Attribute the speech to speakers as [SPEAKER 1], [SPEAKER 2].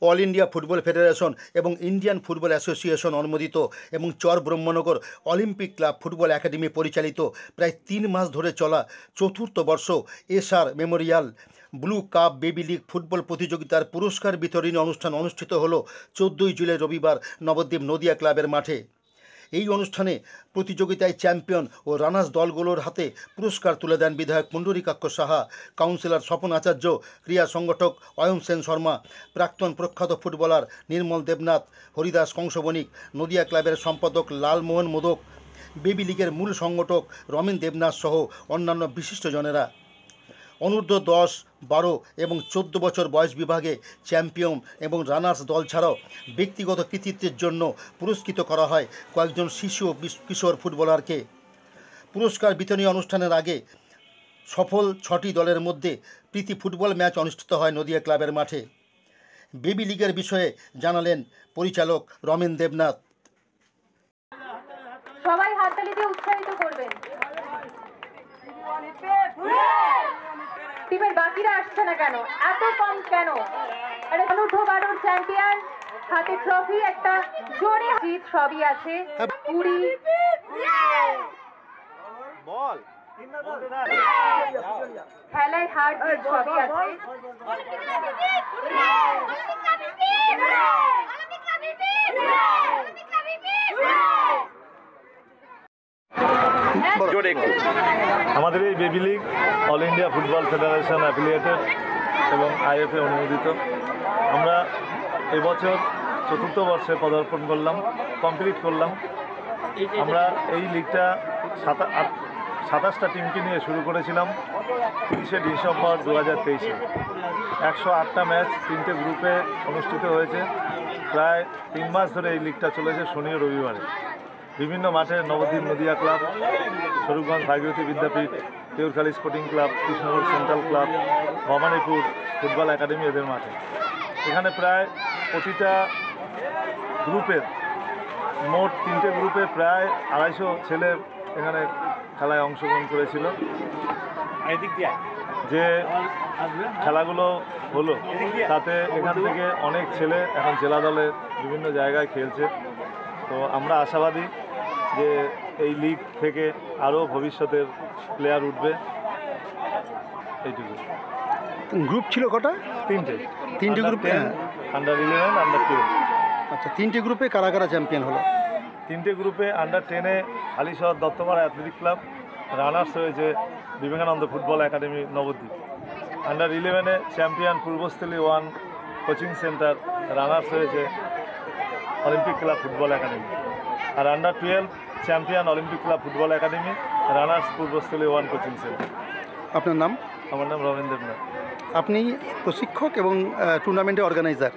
[SPEAKER 1] All India football federation এবং Indian football association অনুমোদিত এবং চর ব্রহ্মনগর অলিম্পিক ক্লাব ফুটবল একাডেমি পরিচালিত প্রায় 3 মাস ধরে চলা চতুর্থ বর্ষ SR Memorial blue cup baby league football প্রতিযোগিতার পুরস্কার বিতরণী অনুষ্ঠান অনুষ্ঠিত হলো 14 জুলাই রবিবার নবদ্বীপ নদিয়া ক্লাবের মাঠে। এই অনুষ্ঠানে প্রতিযোগিতায় চ্যাম্পিয়ন ও রানার্স দলগুলোর হাতে পুরস্কার তুলে দেন বিধায়ক পুণ্ডরীকাক্ষ সাহা, কাউন্সিলর স্বপন আচার্য, ক্রীড়া সংগঠক অয়ন সেন শর্মা, প্রাক্তন প্রখ্যাত ফুটবলার নির্মল দেবনাথ, হরিদাস কংসবণিক, নদিয়া ক্লাবের সম্পাদক লালমোহন মোদক, বেবি লিগের মূল সংগঠক রমেন দেবনাথ সহ অন্যান্য বিশিষ্টজনেরা। অনূর্ধ্ব 10, 12 এবং 14 বছর বয়স বিভাগে চ্যাম্পিয়ন এবং রানার্স দল ছাড়াও ব্যক্তিগত কৃতিত্বের জন্য পুরস্কৃত করা হয় কয়েকজন শিশু ও কিশোর ফুটবলারকে। পুরস্কার বিতরণী অনুষ্ঠানের আগে সফল 6টি দলের মধ্যে প্রীতি ফুটবল ম্যাচ অনুষ্ঠিত হয় নদিয়া ক্লাবের মাঠে। বেবি লিগের বিষয়ে জানালেন পরিচালক রমেন দেবনাথ।
[SPEAKER 2] সবাই হাততালি দিয়ে উৎসাহিত করবেন। টিমের বাকিরা আসছে না কেন, এত কম কেন? অনূর্ধ্ব 12 চ্যাম্পিয়ন, হাতে ট্রফি, একটা জোরে জিত সবই আছে। পুরি বল খেলায় হার জিত সবই আছে।
[SPEAKER 3] আমাদের এই baby league all India football federation affiliated এবং আইএফএ অনুমোদিত। আমরা এবছর চতুর্থ বর্ষে পদার্পণ করলাম, কমপ্লিট করলাম। আমরা এই লিগটা 27টা টিমকে নিয়ে শুরু করেছিলাম 30শে ডিসেম্বর 2023-এ। 108টা ম্যাচ 3টে গ্রুপে অনুষ্ঠিত হয়েছে। প্রায় 3 মাস ধরে এই লিগটা চলেছে শনি ও রবিবারে। বিভিন্ন মাঠে Nabadwip Nadia club, Swarupganj Bhagirathi Vidyapith, Deurkhali sporting club, Krishnanagar central club, Bhabanipur football academy এদের মাঠে। এখানে প্রায় প্রতিটা গ্রুপের মোট 3টে গ্রুপে প্রায় 250 ছেলে এখানে খেলায় অংশগ্রহণ করেছিল। যে খেলাগুলো হলো তাতে এখান থেকে অনেক ছেলে এখন জেলা দলে বিভিন্ন জায়গায় খেলছে। তো আমরা আশাবাদী যে এই লিগ থেকে আরও ভবিষ্যতের প্লেয়ার উঠবে। এইটুকু।
[SPEAKER 1] গ্রুপ ছিল কটা? 3টে গ্রুপ,
[SPEAKER 3] আন্ডার 11, আন্ডার 12।
[SPEAKER 1] আচ্ছা, 3টে গ্রুপে কারা কারা চ্যাম্পিয়ন হলো?
[SPEAKER 3] 3টে গ্রুপে আন্ডার 10-এ Halisahar Duttapara athletic club, runners হয়েছে Vivekananda football academy Nabadwip. Under 11-এ champion Purbasthali 1 coaching centre, runners হয়েছে অলিম্পিক ক্লাব ফুটবল একাডেমি। আর under 12 champion Olympic club football academy, runners Purbasthali 1 coaching centre.
[SPEAKER 1] আপনার নাম?
[SPEAKER 3] আমার নাম রমেন দেবনাথ।
[SPEAKER 1] আপনি প্রশিক্ষক এবং টুর্নামেন্টের অর্গানাইজার।